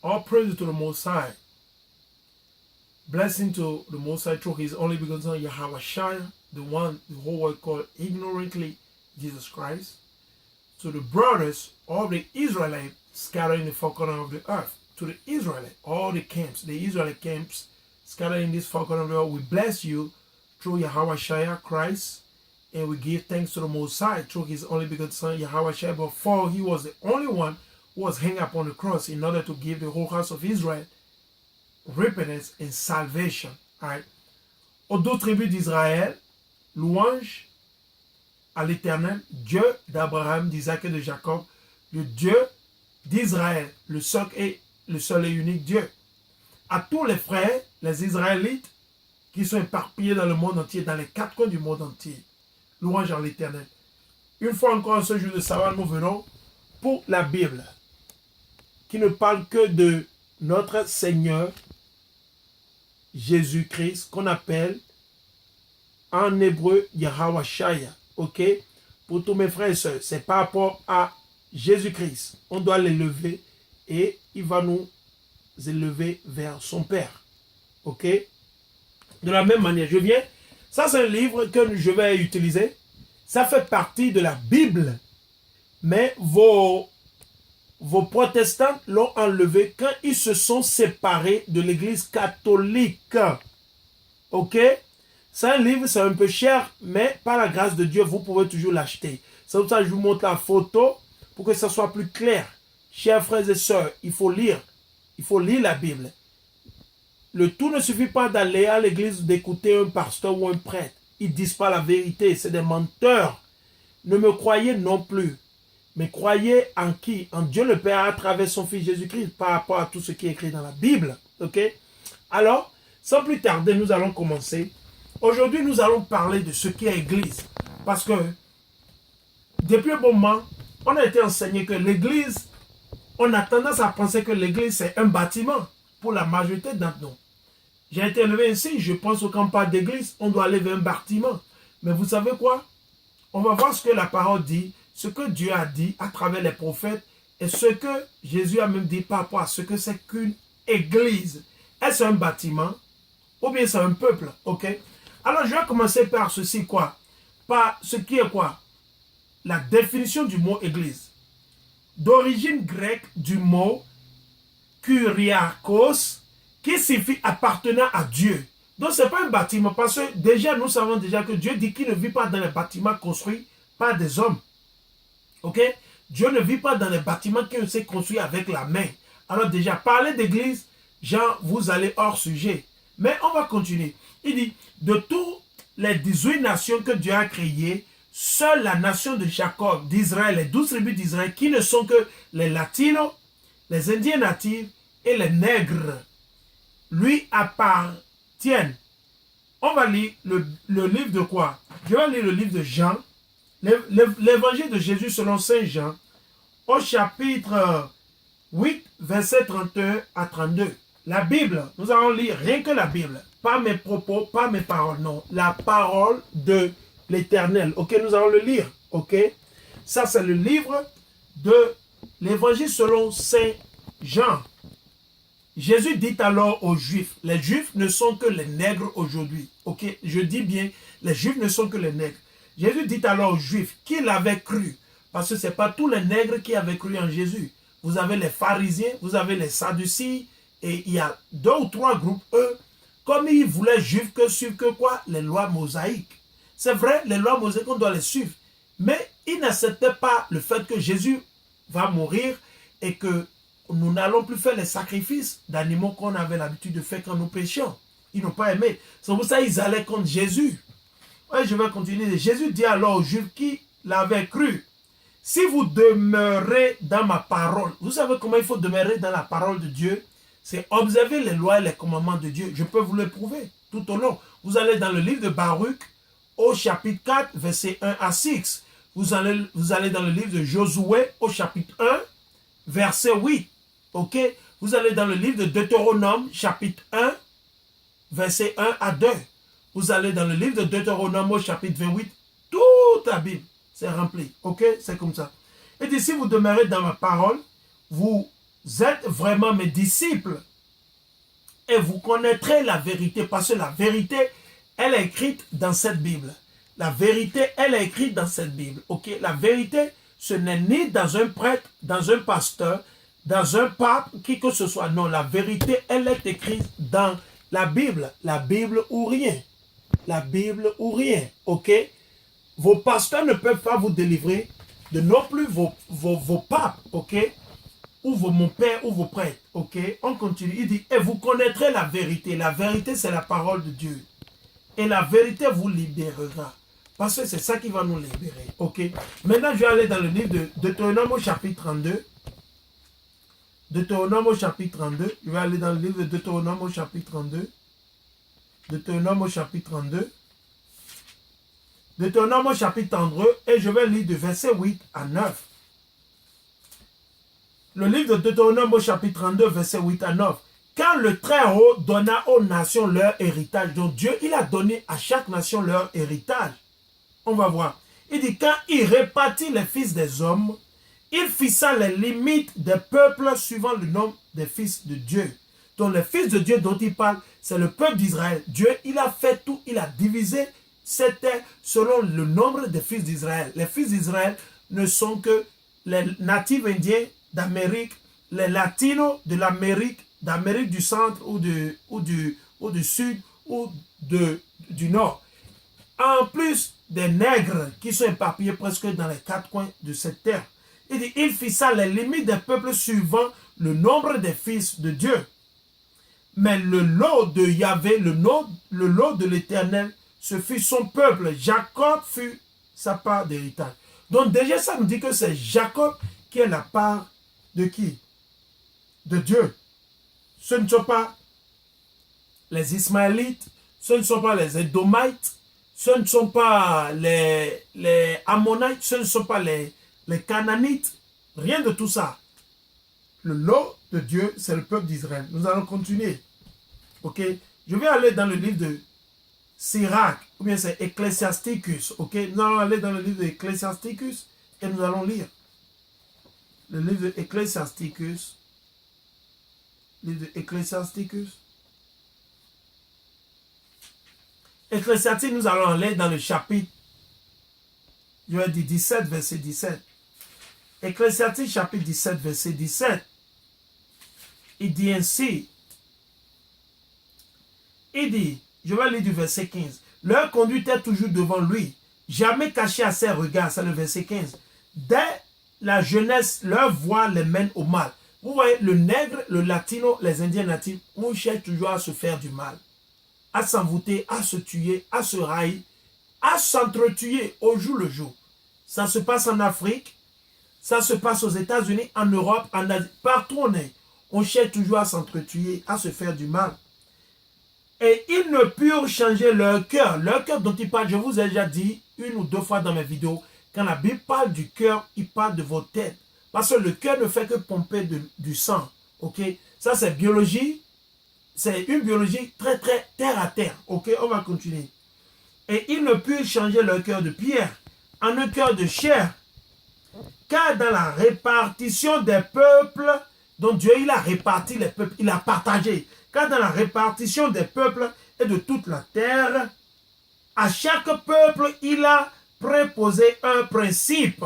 All praise to the Most High. Blessing to the Most High through His only begotten Son, Yahweh Shai, the one the whole world called ignorantly Jesus Christ. To the brothers of the Israelites scattered in the four corners of the earth. To the Israelites, all the camps, the Israelite camps scattered in this four corners of the earth, we bless you through Yahweh Shai Christ. And we give thanks to the Most High through His only begotten Son, Yahweh Shai. But for He was the only one who was hanged upon the cross in order to give the whole house of Israel repentance and salvation. Right? Aux deux tribus d'Israël, louange à l'Éternel, Dieu d'Abraham, d'Isaac et de Jacob, le Dieu d'Israël, le seul et unique Dieu. À tous les frères, les Israélites, qui sont éparpillés dans le monde entier, dans les quatre coins du monde entier. Louange à l'Éternel. Une fois encore, ce jour de sabbat, nous venons pour la Bible, qui ne parle que de notre Seigneur Jésus-Christ, qu'on appelle en hébreu Yahweh Shai. Ok? Pour tous mes frères et sœurs, c'est par rapport à Jésus-Christ. On doit l'élever et il va nous élever vers son Père. Ok? De la même manière, je viens. Ça, c'est un livre que je vais utiliser. Ça fait partie de la Bible. Mais vos protestants l'ont enlevé quand ils se sont séparés de l'église catholique. Ok? C'est un livre, c'est un peu cher, mais par la grâce de Dieu, vous pouvez toujours l'acheter. C'est pour ça que je vous montre la photo pour que ça soit plus clair. Chers frères et sœurs, il faut lire. Il faut lire la Bible. Le tout ne suffit pas d'aller à l'église, d'écouter un pasteur ou un prêtre. Ils ne disent pas la vérité, c'est des menteurs. Ne me croyez non plus. Mais croyez en qui? En Dieu le Père à travers son Fils Jésus-Christ par rapport à tout ce qui est écrit dans la Bible. Ok? Alors, sans plus tarder, nous allons commencer. Aujourd'hui, nous allons parler de ce qu'est l'Église. Parce que, depuis un moment, on a été enseigné que l'Église, on a tendance à penser que l'Église, c'est un bâtiment pour la majorité d'entre nous. J'ai été élevé ici, je pense au camp pas d'église, on doit aller vers un bâtiment. Mais vous savez quoi? On va voir ce que la parole dit, ce que Dieu a dit à travers les prophètes et ce que Jésus a même dit par rapport à ce que c'est qu'une église. Est-ce un bâtiment ou bien c'est un peuple? Ok? Alors je vais commencer par ceci quoi? Par ce qui est quoi? La définition du mot église. D'origine grecque du mot kuriakos, qui signifie appartenant à Dieu. Donc, ce n'est pas un bâtiment, parce que déjà, nous savons déjà que Dieu dit qu'il ne vit pas dans les bâtiments construits par des hommes. Ok? Dieu ne vit pas dans les bâtiments qui s'est construit avec la main. Alors déjà, parler d'église, genre, vous allez hors sujet. Mais on va continuer. Il dit, de toutes les 18 nations que Dieu a créées, seule la nation de Jacob, d'Israël, les 12 tribus d'Israël, qui ne sont que les latinos, les indiens natifs et les nègres, lui appartiennent. On va lire le livre de quoi? Je vais lire le livre de Jean, l'évangile de Jésus selon Saint Jean, au chapitre 8, verset 31 à 32. La Bible, nous allons lire rien que la Bible, pas mes propos, pas mes paroles, non. La parole de l'Éternel. Ok, nous allons le lire. Ok, ça c'est le livre de l'évangile selon Saint Jean. Jésus dit alors aux Juifs, les Juifs ne sont que les nègres aujourd'hui. Ok, je dis bien, les Juifs ne sont que les nègres. Jésus dit alors aux Juifs qu'il avait cru, parce que ce n'est pas tous les nègres qui avaient cru en Jésus. Vous avez les pharisiens, vous avez les sadduciens, et il y a 2 ou 3 groupes, eux, comme ils voulaient Juifs que suivre que quoi? Les lois mosaïques. C'est vrai, les lois mosaïques, on doit les suivre. Mais ils n'acceptaient pas le fait que Jésus va mourir et que nous n'allons plus faire les sacrifices d'animaux qu'on avait l'habitude de faire quand nous péchions. Ils n'ont pas aimé. C'est pour ça qu'ils allaient contre Jésus. Ouais, je vais continuer. Jésus dit alors aux Juifs qui l'avaient cru, si vous demeurez dans ma parole, vous savez comment il faut demeurer dans la parole de Dieu? C'est observer les lois et les commandements de Dieu. Je peux vous le prouver tout au long. Vous allez dans le livre de Baruch, au chapitre 4, verset 1 à 6. Vous allez dans le livre de Josué, au chapitre 1, verset 8. Ok? Vous allez dans le livre de Deutéronome, chapitre 1, verset 1 à 2. Vous allez dans le livre de Deutéronome, au chapitre 28. Toute la Bible, c'est rempli. Ok? C'est comme ça. Et dit, si vous demeurez dans ma parole, vous êtes vraiment mes disciples et vous connaîtrez la vérité, parce que la vérité, elle est écrite dans cette Bible. La vérité, elle est écrite dans cette Bible. Ok? La vérité, ce n'est ni dans un prêtre, dans un pasteur, dans un pape, qui que ce soit. Non, la vérité, elle est écrite dans la Bible. La Bible ou rien. La Bible ou rien. Ok? Vos pasteurs ne peuvent pas vous délivrer, de non plus vos papes. Ok? Ou mon père ou vos prêtres. Ok? On continue. Il dit, et vous connaîtrez la vérité. La vérité, c'est la parole de Dieu. Et la vérité vous libérera. Parce que c'est ça qui va nous libérer. Ok? Maintenant, je vais aller dans le livre de Deutéronome au chapitre 32. Deutéronome au chapitre 32. Je vais aller dans le livre de Deutéronome au chapitre 32. Deutéronome au chapitre 32. Deutéronome au chapitre 32. Et je vais lire de verset 8 à 9. Le livre de Deutéronome au chapitre 32, verset 8 à 9. Quand le Très-Haut donna aux nations leur héritage, donc Dieu, il a donné à chaque nation leur héritage. On va voir. Il dit, quand il répartit les fils des hommes, il fixa les limites des peuples suivant le nombre des fils de Dieu. Donc les fils de Dieu dont il parle, c'est le peuple d'Israël. Dieu, il a fait tout, il a divisé. C'était selon le nombre des fils d'Israël. Les fils d'Israël ne sont que les natifs indiens d'Amérique, les latinos de l'Amérique, d'Amérique du centre ou du sud ou du nord. En plus des nègres qui sont éparpillés presque dans les quatre coins de cette terre. Il dit, il fixa les limites des peuples suivant le nombre des fils de Dieu. Mais le lot de Yahvé, le lot de l'Éternel, ce fut son peuple. Jacob fut sa part d'héritage. Donc déjà, ça nous dit que c'est Jacob qui est la part de qui? De Dieu. Ce ne sont pas les Ismaélites, ce ne sont pas les Édomites, ce ne sont pas les Ammonites, ce ne sont pas les Canaanites, rien de tout ça. Le lot de Dieu, c'est le peuple d'Israël. Nous allons continuer. Ok? Je vais aller dans le livre de Sirach, ou bien c'est Ecclesiasticus. Ok? Nous allons aller dans le livre de Ecclesiasticus et nous allons lire. Le livre de Ecclesiasticus. Livre de Ecclesiasticus. Ecclesiasticus, nous allons aller dans le chapitre, je vais dire 17, verset 17. Ecclesiasticus, chapitre 17, verset 17. Il dit ainsi. Il dit, je vais lire du verset 15. Leur conduite est toujours devant lui, jamais caché à ses regards. C'est le verset 15. Dès la jeunesse, leur voix les mène au mal. Vous voyez, le nègre, le latino, les indiens natifs, on cherche toujours à se faire du mal, à s'envoûter, à se tuer, à se railler, à s'entretuer au jour le jour. Ça se passe en Afrique, ça se passe aux États-Unis, en Europe, en Asie. Partout on est, on cherche toujours à s'entretuer, à se faire du mal. Et ils ne purent changer leur cœur. Leur cœur dont il parle, je vous ai déjà dit une ou deux fois dans mes vidéos, quand la Bible parle du cœur, il parle de votre tête. Parce que le cœur ne fait que pomper du sang. Ok? Ça, c'est biologie. C'est une biologie très, très terre à terre. Ok? On va continuer. Et ils ne purent changer leur cœur de pierre en un cœur de chair. Car dans la répartition des peuples, dont Dieu, il a réparti les peuples, il a partagé. Car dans la répartition des peuples et de toute la terre, à chaque peuple, il a préposé un principe.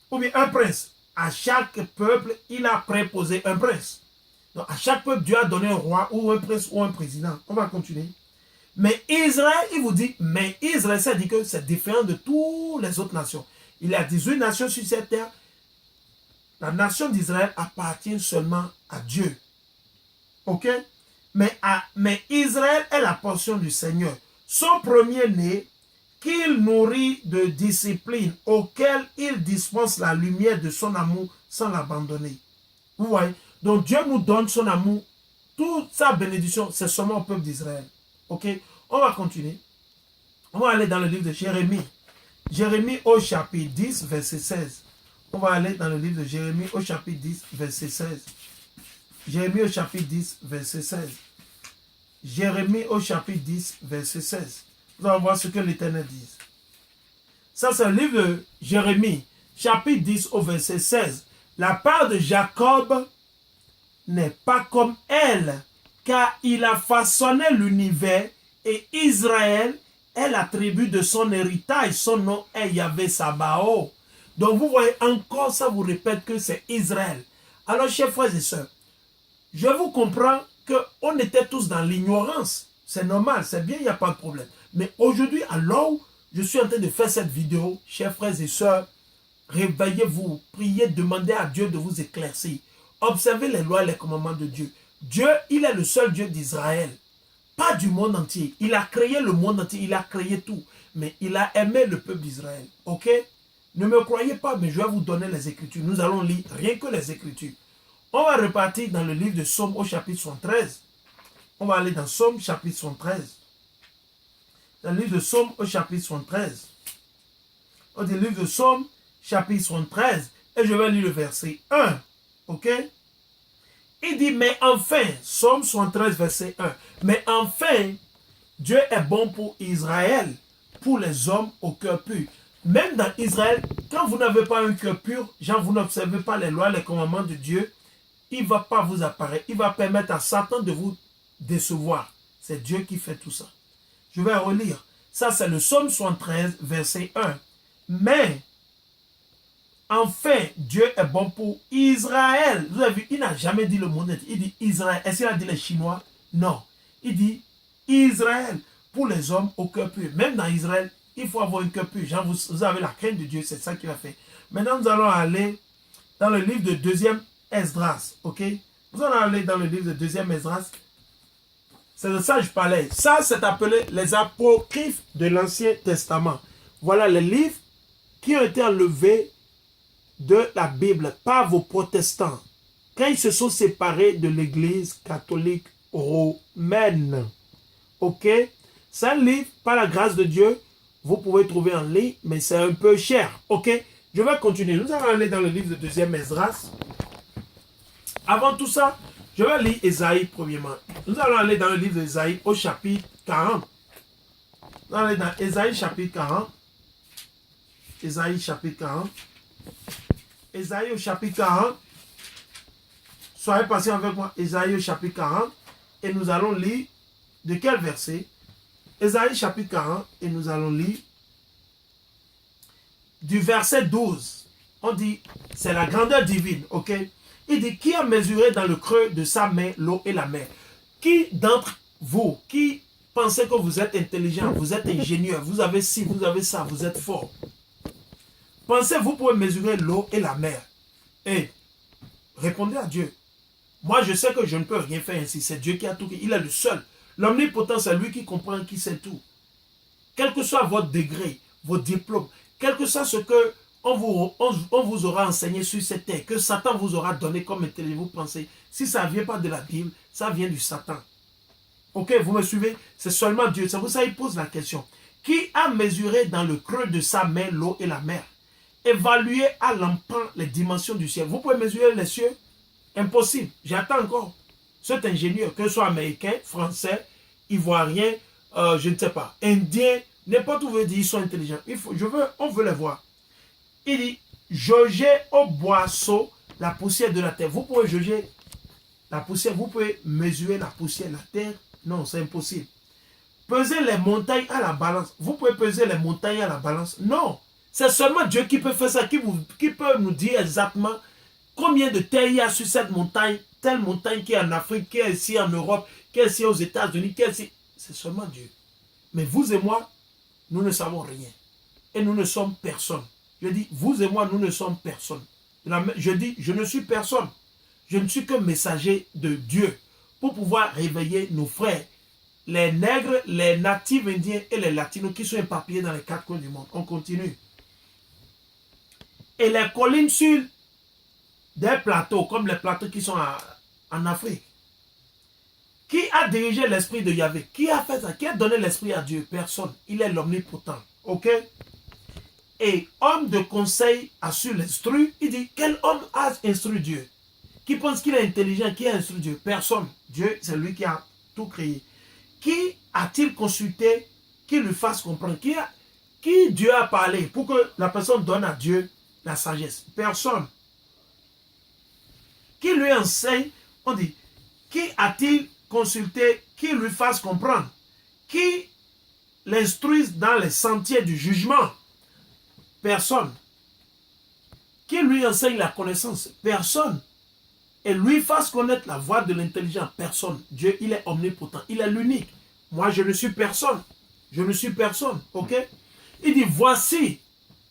Ou bien un prince. À chaque peuple, il a préposé un prince. Donc, à chaque peuple, Dieu a donné un roi ou un prince ou un président. On va continuer. Mais Israël, il vous dit, mais Israël, ça dit que c'est différent de toutes les autres nations. Il y a 18 nations sur cette terre. La nation d'Israël appartient seulement à Dieu. Ok? Mais Israël est la portion du Seigneur. Son premier-né, qu'il nourrit de discipline, auquel il dispense la lumière de son amour sans l'abandonner. Vous voyez? Donc Dieu nous donne son amour, toute sa bénédiction, c'est seulement au peuple d'Israël. Ok? On va continuer. On va aller dans le livre de Jérémie. Jérémie au chapitre 10, verset 16. On va aller dans le livre de Jérémie au chapitre 10, verset 16. Jérémie au chapitre 10, verset 16. Jérémie au chapitre 10, verset 16. Nous allons voir ce que l'Éternel dit. Ça, c'est le livre de Jérémie, chapitre 10 au verset 16. La part de Jacob n'est pas comme elle, car il a façonné l'univers et Israël est la tribu de son héritage. Son nom est Yahvé Sabaoth. Donc vous voyez encore, ça vous répète que c'est Israël. Alors chers frères et sœurs, je vous comprends qu'on était tous dans l'ignorance. C'est normal, c'est bien, il n'y a pas de problème. Mais aujourd'hui, alors je suis en train de faire cette vidéo, chers frères et sœurs, réveillez-vous, priez, demandez à Dieu de vous éclaircir. Observez les lois et les commandements de Dieu. Dieu, il est le seul Dieu d'Israël, pas du monde entier. Il a créé le monde entier, il a créé tout. Mais il a aimé le peuple d'Israël. Ok? Ne me croyez pas, mais je vais vous donner les Écritures. Nous allons lire rien que les Écritures. On va repartir dans le livre de Somme au chapitre 73. On va aller dans Somme chapitre 73. Dans le livre de Somme au chapitre 73. On dit livre de Somme chapitre 73. Et je vais lire le verset 1. Ok? Il dit, mais enfin, Somme 73, verset 1. Mais enfin, Dieu est bon pour Israël, pour les hommes au cœur pur. Même dans Israël, quand vous n'avez pas un cœur pur, genre vous n'observez pas les lois, les commandements de Dieu, il ne va pas vous apparaître. Il va permettre à Satan de vous décevoir. C'est Dieu qui fait tout ça. Je vais relire. Ça, c'est le Somme 73, verset 1. Mais, enfin, Dieu est bon pour Israël. Vous avez vu, il n'a jamais dit le monde entier. Il dit Israël. Est-ce qu'il a dit les Chinois? Non. Il dit Israël pour les hommes au cœur pur. Même dans Israël, il faut avoir un cœur pur. Genre, vous avez la crainte de Dieu, c'est ça qu'il a fait. Maintenant, nous allons aller dans le livre de 2e Esdras. Ok? Nous allons aller dans le livre de 2e Esdras. C'est de ça que je parlais. Ça, c'est appelé les apocryphes de l'Ancien Testament. Voilà les livres qui ont été enlevés de la Bible par vos protestants quand ils se sont séparés de l'Église catholique romaine. Ok? C'est un livre, par la grâce de Dieu, vous pouvez trouver en ligne, mais c'est un peu cher. Ok? Je vais continuer. Nous allons aller dans le livre de 2e Esdras. Avant tout ça, je vais lire Ésaïe premièrement. Nous allons aller dans le livre d'Ésaïe au chapitre 40. Nous allons aller dans Ésaïe chapitre 40. Ésaïe chapitre 40. Ésaïe au chapitre 40. Soyez patient avec moi. Ésaïe au chapitre 40. Et nous allons lire de quel verset? Ésaïe chapitre 40. Et nous allons lire du verset 12. On dit, c'est la grandeur divine. Ok? Il dit, qui a mesuré dans le creux de sa main l'eau et la mer? Qui d'entre vous, qui pensez que vous êtes intelligent, vous êtes ingénieur, vous avez ci, vous avez ça, vous êtes fort? Pensez, vous pouvez mesurer l'eau et la mer. Et répondez à Dieu. Moi, je sais que je ne peux rien faire ainsi. C'est Dieu qui a tout. Il est le seul. L'omnipotent, c'est lui qui comprend, qui sait tout. Quel que soit votre degré, vos diplômes, quel que soit ce que on vous aura enseigné sur cette terre, que Satan vous aura donné comme intelligence, vous pensez, si ça ne vient pas de la Bible, ça vient du Satan. Ok, vous me suivez? C'est seulement Dieu. C'est pour ça qu'il pose la question. Qui a mesuré dans le creux de sa main l'eau et la mer? Évaluer à l'emprunt les dimensions du ciel. Vous pouvez mesurer les cieux? Impossible. J'attends encore. Cet ingénieur, que ce soit américain, français, ivoirien, je ne sais pas, indien, n'importe où vous dire, ils sont intelligents. On veut les voir. Il dit, jaugez au boisseau la poussière de la terre. Vous pouvez jauger la poussière, vous pouvez mesurer la poussière de la terre. Non, c'est impossible. Peser les montagnes à la balance. Vous pouvez peser les montagnes à la balance. Non. C'est seulement Dieu qui peut faire ça, qui peut nous dire exactement combien de terre il y a sur cette montagne, telle montagne qui est en Afrique, qui est ici en Europe, qui est ici aux États-Unis, qui est ici. C'est seulement Dieu. Mais vous et moi, nous ne savons rien. Et nous ne sommes personne. Je dis, vous et moi, nous ne sommes personne. Je dis, je ne suis personne. Je ne suis que messager de Dieu pour pouvoir réveiller nos frères, les nègres, les natifs indiens et les latinos qui sont éparpillés dans les 4 coins du monde. On continue. Et les collines sur des plateaux, comme les plateaux qui sont en Afrique. Qui a dirigé l'esprit de Yahvé? Qui a fait ça? Qui a donné l'esprit à Dieu? Personne. Il est l'omnipotent. Ok? Et homme de conseil a su l'instruire. Il dit, quel homme a instruit Dieu? Qui pense qu'il est intelligent? Qui a instruit Dieu? Personne. Dieu, c'est lui qui a tout créé. Qui a-t-il consulté qui lui fasse comprendre? Qui Dieu a parlé pour que la personne donne à Dieu la sagesse? Personne. Qui lui enseigne, on dit, qui a-t-il consulté, qui lui fasse comprendre, qui l'instruise dans les sentiers du jugement? Personne. Qui lui enseigne la connaissance? Personne. Et lui fasse connaître la voie de l'intelligence? Personne. Dieu, il est omnipotent, il est l'unique. Moi, je ne suis personne. Je ne suis personne, ok? Il dit, voici,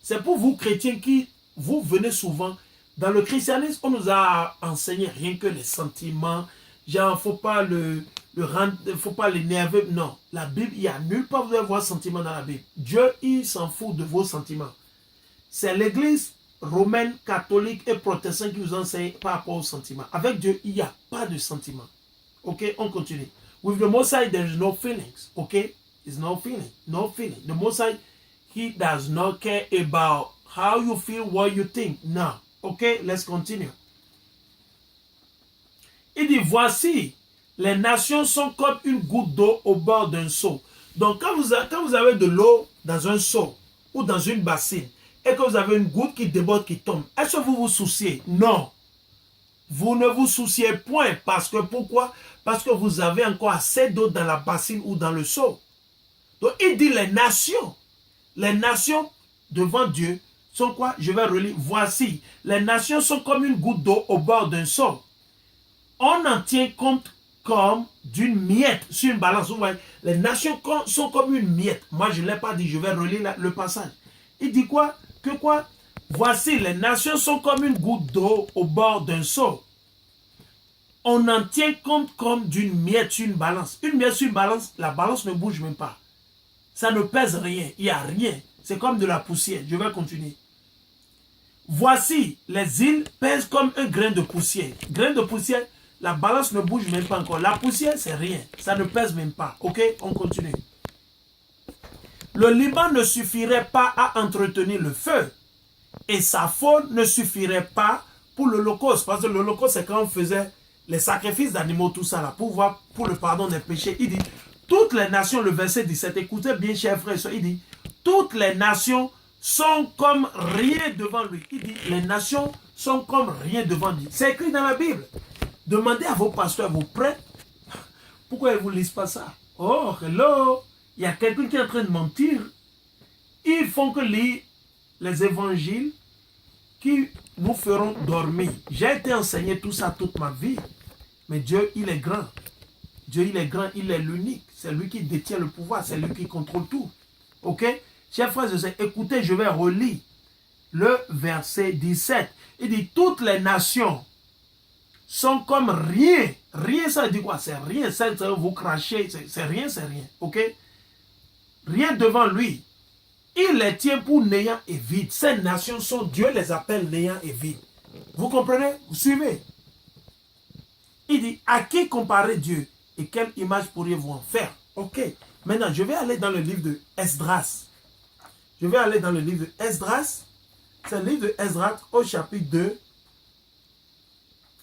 c'est pour vous chrétiens qui, vous venez souvent, dans le christianisme, on nous a enseigné rien que les sentiments, genre, faut pas faut pas l'énerver, non. La Bible, il n'y a nulle part vous allez voir sentiments dans la Bible. Dieu, il s'en fout de vos sentiments. C'est l'église romaine, catholique et protestante qui vous enseigne par rapport aux sentiments. Avec Dieu, il n'y a pas de sentiments. Ok, on continue. With the Most High, there is no feelings. Ok, there's no feeling, no feeling. The Most High, he does not care about how you feel, what you think. No. Ok, let's continue. Il dit, voici, les nations sont comme une goutte d'eau au bord d'un seau. Donc, quand vous avez de l'eau dans un seau ou dans une bassine, et que vous avez une goutte qui déborde, qui tombe, est-ce que vous vous souciez? Non. Vous ne vous souciez point. Parce que pourquoi? Parce que vous avez encore assez d'eau dans la bassine ou dans le seau. Donc, il dit les nations devant Dieu sont quoi? Je vais relire. Voici, les nations sont comme une goutte d'eau au bord d'un seau. On en tient compte comme d'une miette sur une balance. Vous voyez, les nations sont comme une miette. Moi, je ne l'ai pas dit, je vais relire le passage. Il dit quoi? Que quoi? Voici, les nations sont comme une goutte d'eau au bord d'un seau. On en tient compte comme d'une miette sur une balance. Une miette sur une balance, la balance ne bouge même pas. Ça ne pèse rien, il n'y a rien. C'est comme de la poussière. Je vais continuer. Voici, les îles pèsent comme un grain de poussière. Grain de poussière, la balance ne bouge même pas encore. La poussière, c'est rien. Ça ne pèse même pas. Ok, on continue. Le Liban ne suffirait pas à entretenir le feu. Et sa faune ne suffirait pas pour l'Holocauste. Parce que l'Holocauste, c'est quand on faisait les sacrifices d'animaux, tout ça là, pour le pardon des péchés. Il dit, toutes les nations, le verset 17, écoutez bien, chers frères, il dit, toutes les nations sont comme rien devant lui. Il dit, les nations sont comme rien devant lui. C'est écrit dans la Bible. Demandez à vos pasteurs, vos prêtres, pourquoi ils ne vous lisent pas ça? Oh, hello, il y a quelqu'un qui est en train de mentir. Ils font que lire les évangiles qui nous feront dormir. J'ai été enseigné tout ça toute ma vie. Mais Dieu, il est grand. Dieu, il est grand, il est l'unique. C'est lui qui détient le pouvoir, c'est lui qui contrôle tout. Ok? Chers frères et sœurs, écoutez, je vais relire le verset 17. Il dit, toutes les nations sont comme rien. Rien, ça veut dire quoi? C'est rien. Ça, vous crachez, c'est rien, c'est rien. Ok? Rien devant lui. Il les tient pour néant et vide. Ces nations sont, Dieu les appelle néant et vide. Vous comprenez? Vous suivez? Il dit, à qui comparer Dieu? Et quelle image pourriez-vous en faire? Ok. Maintenant, je vais aller dans le livre de Esdras. Je vais aller dans le livre de Esdras. C'est le livre de Esdras au chapitre 2.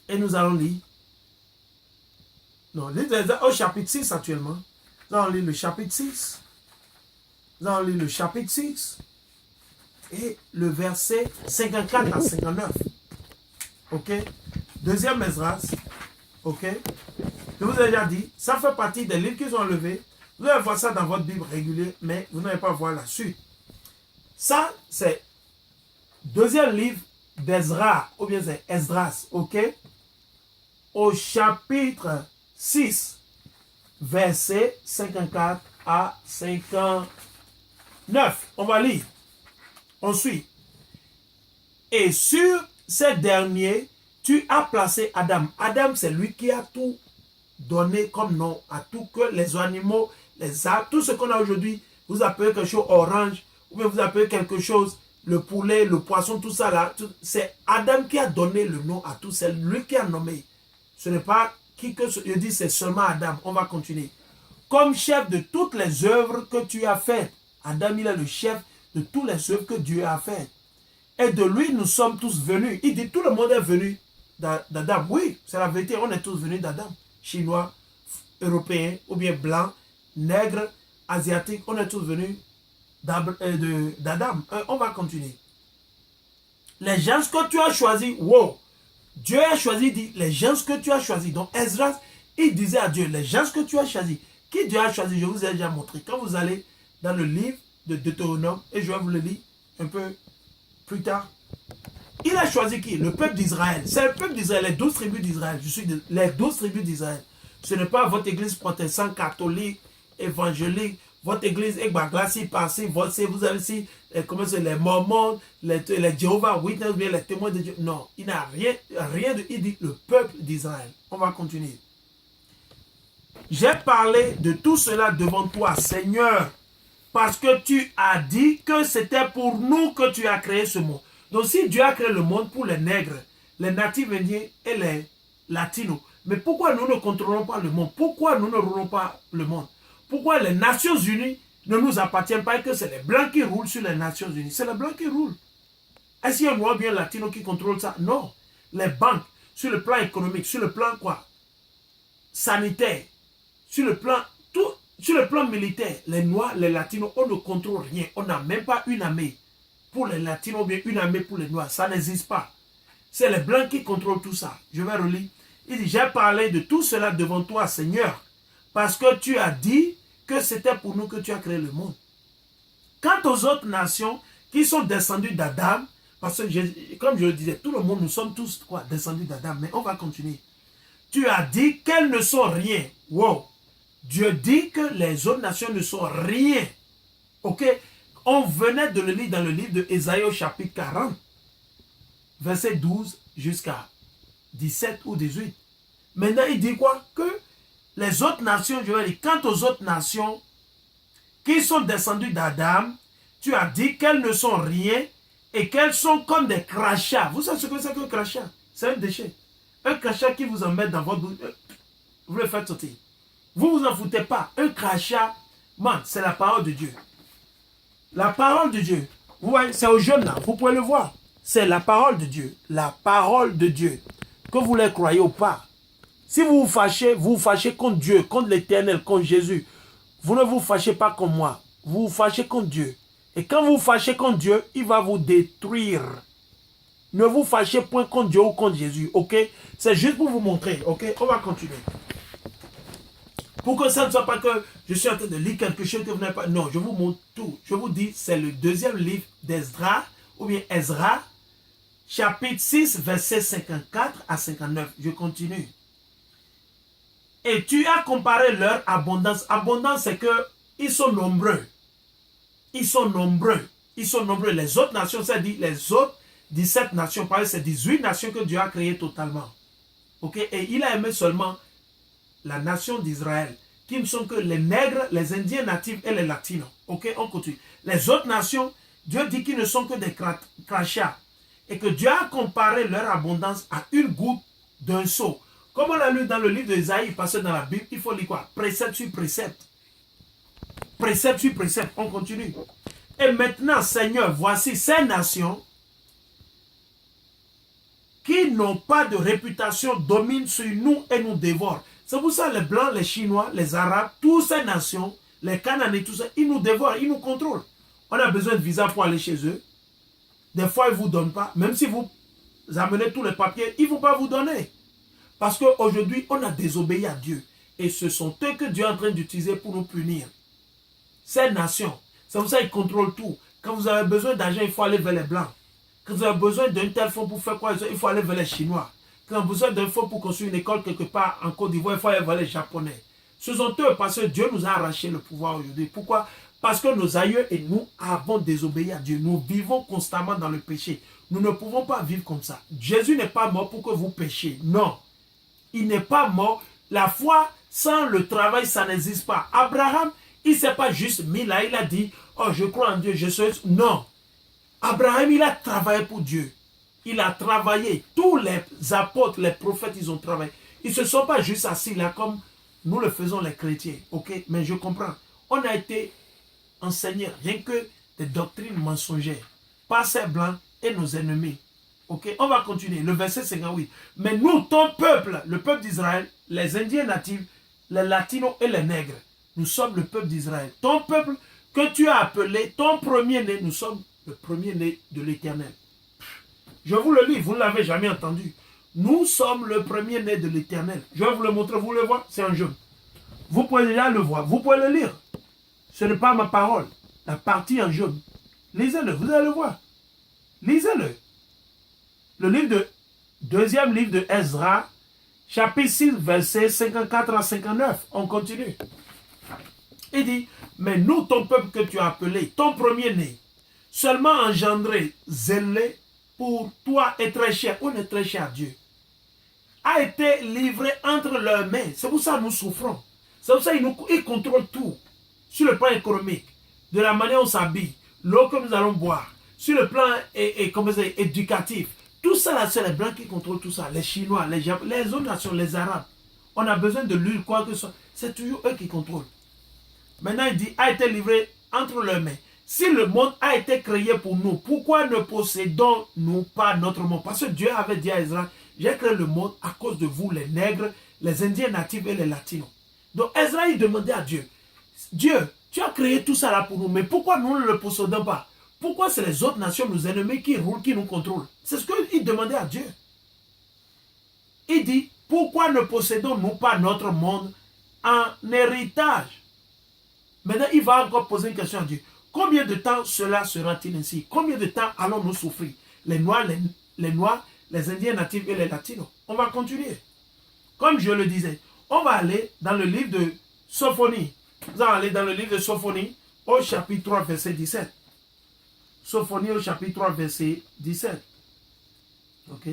Et nous allons lire. Non, le livre d'Esdras au chapitre 6 actuellement. Nous allons lire le chapitre 6. Nous allons lire le chapitre 6. Et le verset 54 à 59. Ok. Deuxième Esdras. Ok. Je vous ai déjà dit, ça fait partie des livres qui sont enlevés. Vous allez voir ça dans votre Bible régulière, mais vous n'allez pas voir la suite. Ça, c'est deuxième livre d'Ezra, ou bien c'est Esdras, ok? Au chapitre 6, verset 54 à 59. On va lire. On suit. Et sur ces derniers, tu as placé Adam. Adam, c'est lui qui a tout donné comme nom à tout, que les animaux, les arbres, tout ce qu'on a aujourd'hui, vous appelez quelque chose orange, ou bien vous appelez quelque chose, le poulet, le poisson, tout ça là, c'est Adam qui a donné le nom à tout, c'est lui qui a nommé. Ce n'est pas qui que je dis, c'est seulement Adam. On va continuer. Comme chef de toutes les œuvres que tu as faites. Adam, il est le chef de toutes les œuvres que Dieu a faites. Et de lui, nous sommes tous venus. Il dit, tout le monde est venu d'Adam. Oui, c'est la vérité, on est tous venus d'Adam. Chinois, Européens, ou bien blancs, nègres, asiatiques, on est tous venus d'Adam. On va continuer. Les gens que tu as choisis, wow, Dieu a choisi, dit, les gens que tu as choisis. Donc Esdras, il disait à Dieu, les gens que tu as choisis. Qui Dieu a choisi, je vous ai déjà montré. Quand vous allez dans le livre de Deutéronome, et je vais vous le lire un peu plus tard, il a choisi qui? Le peuple d'Israël. C'est le peuple d'Israël, les 12 tribus d'Israël. Je suis les 12 tribus d'Israël. Ce n'est pas votre église protestante, catholique, évangélique, votre église Egba-Glace, passé, vous avez ici, comment c'est, les Mormons, les Jehovah Witness, bien les témoins de Dieu. Non, il n'a rien de, il dit le peuple d'Israël. On va continuer. J'ai parlé de tout cela devant toi, Seigneur, parce que tu as dit que c'était pour nous que tu as créé ce monde. Donc si Dieu a créé le monde pour les nègres, les natifs indiens et les latinos, mais pourquoi nous ne contrôlons pas le monde? Pourquoi nous ne roulons pas le monde? Pourquoi les Nations Unies ne nous appartiennent pas et que c'est les Blancs qui roulent sur les Nations Unies? C'est les Blancs qui roulent. Est-ce qu'il y a un noir bien latino qui contrôle ça? Non. Les banques, sur le plan économique, sur le plan quoi? Sanitaire, sur le plan tout, sur le plan militaire, les noirs, les latinos, on ne contrôle rien. On n'a même pas une armée pour les latinos, bien une armée pour les noirs. Ça n'existe pas. C'est les blancs qui contrôlent tout ça. Je vais relire. Il dit, j'ai parlé de tout cela devant toi, Seigneur, parce que tu as dit que c'était pour nous que tu as créé le monde. Quant aux autres nations qui sont descendues d'Adam, parce que comme je le disais, tout le monde, nous sommes tous quoi, descendus d'Adam, mais on va continuer. Tu as dit qu'elles ne sont rien. Wow. Dieu dit que les autres nations ne sont rien. Ok? On venait de le lire dans le livre de Ésaïe au chapitre 40, verset 12 jusqu'à 17 ou 18. Maintenant, il dit quoi? Que les autres nations, je vais dire, quant aux autres nations qui sont descendues d'Adam, tu as dit qu'elles ne sont rien et qu'elles sont comme des crachats. Vous savez ce que c'est qu'un crachat? C'est un déchet. Un crachat qui vous en met dans votre bouche, vous le faites sauter. Vous vous en foutez pas. Un crachat, man, c'est la parole de Dieu. La parole de Dieu. Vous voyez, c'est au jeune là, vous pouvez le voir. C'est la parole de Dieu. La parole de Dieu. Que vous les croyez ou pas. Si vous vous fâchez contre Dieu, contre l'Éternel, contre Jésus. Vous ne vous fâchez pas contre moi. Vous vous fâchez contre Dieu. Et quand vous vous fâchez contre Dieu, il va vous détruire. Ne vous fâchez point contre Dieu ou contre Jésus, ok? C'est juste pour vous montrer, ok? On va continuer. Pour que ça ne soit pas que je suis en train de lire quelque chose que vous n'avez pas. Non, je vous montre tout. Je vous dis, c'est le deuxième livre d'Esdras, ou bien Ezra, chapitre 6, verset 54 à 59. Je continue. Et tu as comparé leur abondance. Abondance, c'est qu'ils sont nombreux. Ils sont nombreux. Ils sont nombreux. Les autres nations, ça dit, les autres 17 nations, par exemple, c'est 18 nations que Dieu a créées totalement. Ok? Et il a aimé seulement la nation d'Israël, qui ne sont que les nègres, les indiens natifs et les latinos. Ok, on continue. Les autres nations, Dieu dit qu'ils ne sont que des crachats. Et que Dieu a comparé leur abondance à une goutte d'un seau. Comme on l'a lu dans le livre d'Ésaïe, parce que dans la Bible, il faut lire quoi? Précepte sur précepte. Précepte sur précepte. On continue. Et maintenant, Seigneur, voici ces nations qui n'ont pas de réputation dominent sur nous et nous dévorent. C'est pour ça les Blancs, les Chinois, les Arabes, toutes ces nations, les Cananéens, tout ça, ils nous dévorent, ils nous contrôlent. On a besoin de visa pour aller chez eux. Des fois, ils ne vous donnent pas. Même si vous amenez tous les papiers, ils ne vont pas vous donner. Parce qu'aujourd'hui, on a désobéi à Dieu. Et ce sont eux que Dieu est en train d'utiliser pour nous punir. Ces nations, c'est pour ça qu'ils contrôlent tout. Quand vous avez besoin d'argent, il faut aller vers les Blancs. Quand vous avez besoin d'un tel fonds pour faire quoi, il faut aller vers les Chinois. Quand vous avez besoin d'un fonds pour construire une école quelque part en Côte d'Ivoire, il faut aller vers les Japonais. Ce sont eux parce que Dieu nous a arraché le pouvoir aujourd'hui. Pourquoi? Parce que nos aïeux et nous avons désobéi à Dieu. Nous vivons constamment dans le péché. Nous ne pouvons pas vivre comme ça. Jésus n'est pas mort pour que vous péchiez. Non. Il n'est pas mort. La foi sans le travail, ça n'existe pas. Abraham, il ne s'est pas juste mis là. Il a dit, oh, je crois en Dieu, je suis... Non. Abraham, il a travaillé pour Dieu. Il a travaillé. Tous les apôtres, les prophètes, ils ont travaillé. Ils ne se sont pas juste assis là comme nous le faisons les chrétiens. Ok? Mais je comprends. On a été enseignés rien que des doctrines mensongères par ces blancs et nos ennemis. Ok? On va continuer. Le verset 58. Mais nous, ton peuple, le peuple d'Israël, les Indiens natifs, les Latinos et les Nègres, nous sommes le peuple d'Israël. Ton peuple que tu as appelé ton premier-né, nous sommes le premier-né de l'Éternel. Je vous le lis, vous ne l'avez jamais entendu. Nous sommes le premier-né de l'Éternel. Je vais vous le montrer, vous le voyez, c'est en jaune. Vous pouvez déjà le voir, vous pouvez le lire. Ce n'est pas ma parole. La partie en jaune. Lisez-le, vous allez le voir. Lisez-le. Le livre de, deuxième livre de Ezra, chapitre 6, versets 54 à 59. On continue. Il dit, mais nous, ton peuple que tu as appelé, ton premier-né, seulement engendré, zélé, pour toi est très cher, on est très cher à Dieu, a été livré entre leurs mains. C'est pour ça que nous souffrons. C'est pour ça qu'ils contrôlent tout. Sur le plan économique, de la manière dont on s'habille, l'eau que nous allons boire, sur le plan éducatif, tout ça là, c'est les Blancs qui contrôlent tout ça. Les Chinois, les Japonais, les autres nations, les Arabes. On a besoin de l'huile, quoi que ce soit. C'est toujours eux qui contrôlent. Maintenant, il dit, a été livré entre leurs mains. Si le monde a été créé pour nous, pourquoi ne possédons-nous pas notre monde? Parce que Dieu avait dit à Ezra, j'ai créé le monde à cause de vous, les nègres, les Indiens natifs et les Latinos. Donc Ezra, il demandait à Dieu, Dieu, tu as créé tout ça là pour nous, mais pourquoi nous ne le possédons pas? Pourquoi c'est les autres nations, nos ennemis qui roulent, qui nous contrôlent? C'est ce qu'il demandait à Dieu. Il dit, pourquoi ne possédons-nous pas notre monde en héritage? Maintenant, il va encore poser une question à Dieu. Combien de temps cela sera-t-il ainsi? Combien de temps allons-nous souffrir? Les Noirs, les Indiens natifs et les Latinos. On va continuer. Comme je le disais, on va aller dans le livre de Sophonie. Vous allez aller dans le livre de Sophonie au chapitre 3, verset 17. Sophonie au chapitre 3, verset 17. Ok?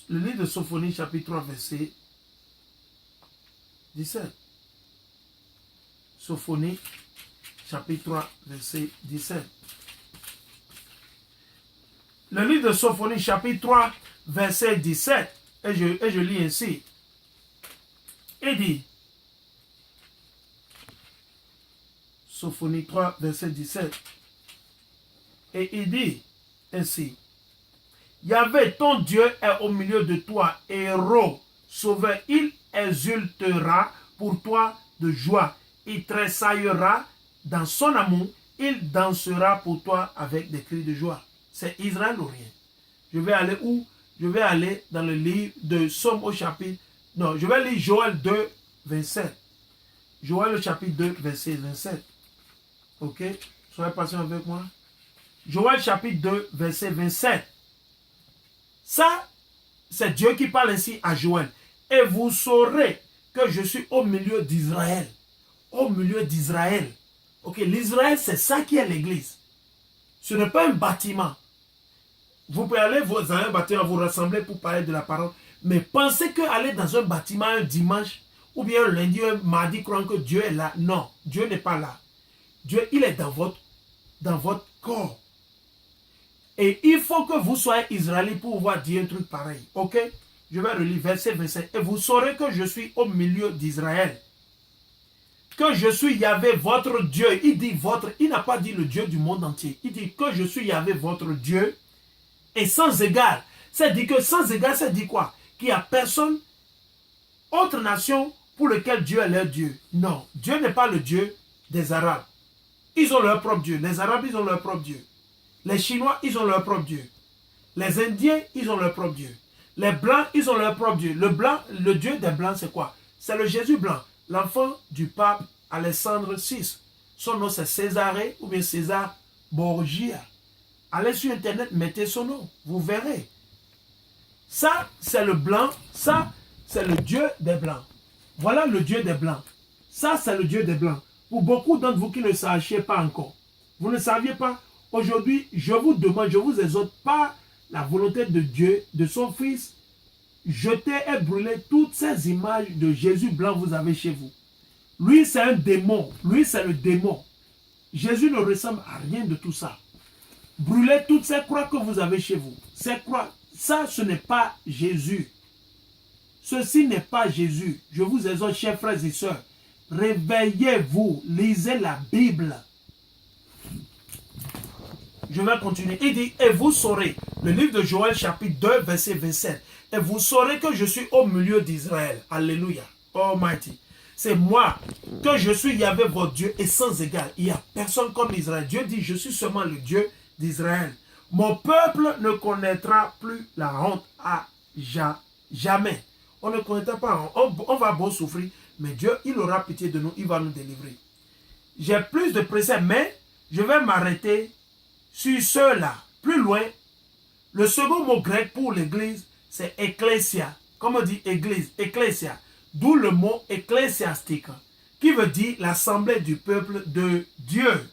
Le livre de Sophonie, chapitre 3, verset 17. Sophonie, chapitre 3, verset 17. Le livre de Sophonie, chapitre 3, verset 17. Et je lis ainsi. Il dit, Sophonie 3, verset 17. Et il dit ainsi, Yahvé, ton Dieu est au milieu de toi, héros, sauveur, il exultera pour toi de joie, il tressaillera dans son amour, il dansera pour toi avec des cris de joie. C'est Israël ou rien. Je vais aller où? Je vais aller dans le livre de Somme au chapitre, non, je vais lire Joël 2, 27. Joël au chapitre 2, verset 27. Ok? Soyez patient avec moi. Joël chapitre 2, verset 27. Ça, c'est Dieu qui parle ainsi à Joël. Et vous saurez que je suis au milieu d'Israël. Au milieu d'Israël. Ok, l'Israël, c'est ça qui est l'église. Ce n'est pas un bâtiment. Vous pouvez aller dans un bâtiment, vous rassembler pour parler de la parole. Mais pensez qu'aller dans un bâtiment un dimanche, ou bien un lundi, un mardi, croyant que Dieu est là. Non, Dieu n'est pas là. Dieu, il est dans votre corps. Et il faut que vous soyez israélite pour pouvoir dire un truc pareil. Ok? Je vais relire verset 27. Et vous saurez que je suis au milieu d'Israël. Que je suis Yahvé, votre Dieu. Il dit votre, il n'a pas dit le Dieu du monde entier. Il dit que je suis Yahvé, votre Dieu. Et sans égal. Ça dit que sans égal, ça dit quoi? Qu'il n'y a personne, autre nation, pour lequel Dieu est leur Dieu. Non, Dieu n'est pas le Dieu des Arabes. Ils ont leur propre Dieu. Les Arabes, ils ont leur propre Dieu. Les Chinois, ils ont leur propre Dieu. Les Indiens, ils ont leur propre Dieu. Les Blancs, ils ont leur propre Dieu. Le blanc, le Dieu des Blancs, c'est quoi? C'est le Jésus blanc, l'enfant du pape Alexandre VI. Son nom, c'est Césarée ou bien César Borgia. Allez sur Internet, mettez son nom. Vous verrez. Ça, c'est le blanc. Ça, c'est le Dieu des Blancs. Voilà le Dieu des Blancs. Ça, c'est le Dieu des Blancs. Pour beaucoup d'entre vous qui ne sachiez pas encore, vous ne saviez pas, aujourd'hui, je vous demande, je vous exhorte par la volonté de Dieu, de son Fils, jetez et brûlez toutes ces images de Jésus blanc que vous avez chez vous. Lui, c'est un démon. Lui, c'est le démon. Jésus ne ressemble à rien de tout ça. Brûlez toutes ces croix que vous avez chez vous. Ces croix, ça, ce n'est pas Jésus. Ceci n'est pas Jésus. Je vous exhorte, chers frères et sœurs, réveillez-vous, lisez la Bible. Je vais continuer. Il dit, et vous saurez, le livre de Joël chapitre 2, verset 27, et vous saurez que je suis au milieu d'Israël. Alléluia. Almighty. C'est moi que je suis Yahvé votre Dieu et sans égal. Il n'y a personne comme Israël. Dieu dit, je suis seulement le Dieu d'Israël. Mon peuple ne connaîtra plus la honte à jamais. Jamais. On ne connaîtra pas. On va beau souffrir, mais Dieu, il aura pitié de nous, il va nous délivrer. J'ai plus de préceptes, mais je vais m'arrêter sur ceux-là. Plus loin, le second mot grec pour l'église, c'est ecclésia. Comme on dit église, ecclésia. D'où le mot ecclésiastique, qui veut dire l'assemblée du peuple de Dieu.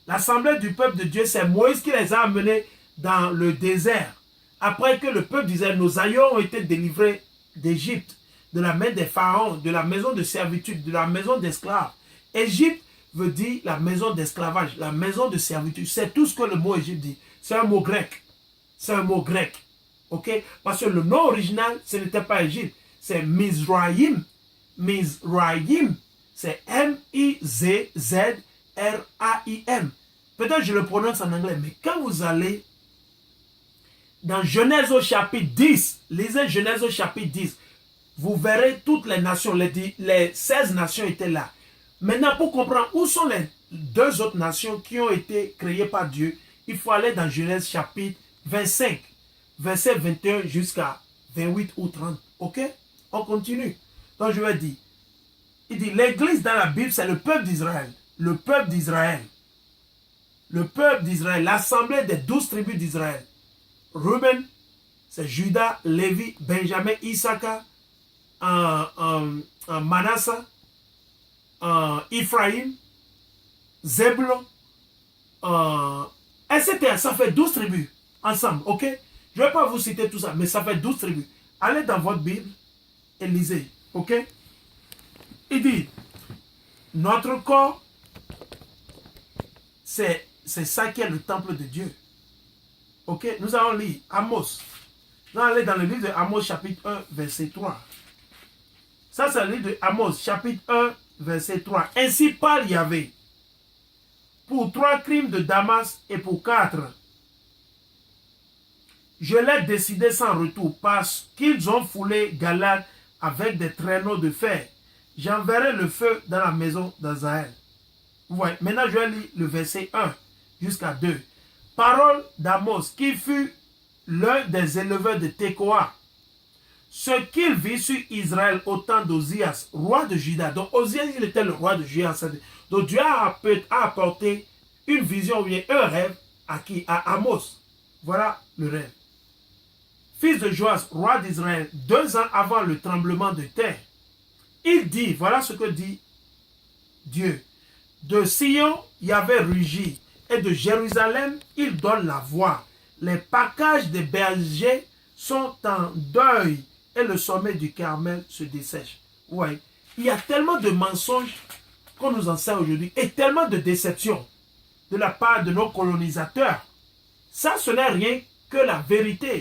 L'assemblée du peuple de Dieu, c'est Moïse qui les a amenés dans le désert. Après que le peuple disait, nos aïeux ont été délivrés d'Égypte, de la main des pharaons, de la maison de servitude, de la maison d'esclaves. Égypte veut dire la maison d'esclavage, la maison de servitude. C'est tout ce que le mot Égypte dit. C'est un mot grec. C'est un mot grec. Ok? Parce que le nom original, ce n'était pas Égypte. C'est Mizraïm. Mizraïm. C'est M-I-Z-Z-R-A-I-M. Peut-être je le prononce en anglais, mais quand vous allez dans Genèse au chapitre 10, lisez Genèse au chapitre 10, vous verrez toutes les nations, les 16 nations étaient là. Maintenant, pour comprendre où sont les deux autres nations qui ont été créées par Dieu, il faut aller dans Genèse chapitre 25, verset 21 jusqu'à 28 ou 30. Ok? On continue. Donc je vais dire, il dit, l'église dans la Bible, c'est le peuple d'Israël. Le peuple d'Israël. Le peuple d'Israël, l'assemblée des 12 tribus d'Israël. Ruben, c'est Judas, Lévi, Benjamin, Issachar, Manasseh, Ephraim, Zebulon, etc. Ça fait 12 tribus ensemble, ok? Je ne vais pas vous citer tout ça, mais ça fait 12 tribus. Allez dans votre Bible et lisez, ok? Il dit, notre corps, c'est ça qui est le temple de Dieu. Ok? Nous allons lire Amos. Nous allons aller dans le livre de Amos, chapitre 1, verset 3. Ça, c'est le livre de Amos, chapitre 1, verset 3. Ainsi parle Yahvé. Pour 3 crimes de Damas et pour 4, je l'ai décidé sans retour parce qu'ils ont foulé Galad avec des traîneaux de fer. J'enverrai le feu dans la maison d'Azaël. Ouais. Maintenant, je vais lire le verset 1 jusqu'à 2. Parole d'Amos, qui fut l'un des éleveurs de Tekoa. Ce qu'il vit sur Israël au temps d'Ozias, roi de Juda. Donc, Ozias, il était le roi de Juda. Donc, Dieu a apporté une vision ou bien un rêve à qui? À Amos. Voilà le rêve. Fils de Joas, roi d'Israël, 2 ans avant le tremblement de terre. Il dit, voilà ce que dit Dieu. De Sion, il y avait rugi, et de Jérusalem, il donne la voix. Les packages des bergers sont en deuil, et le sommet du Carmel se dessèche. Ouais. Il y a tellement de mensonges qu'on nous enseigne aujourd'hui, et tellement de déceptions de la part de nos colonisateurs. Ça, ce n'est rien que la vérité.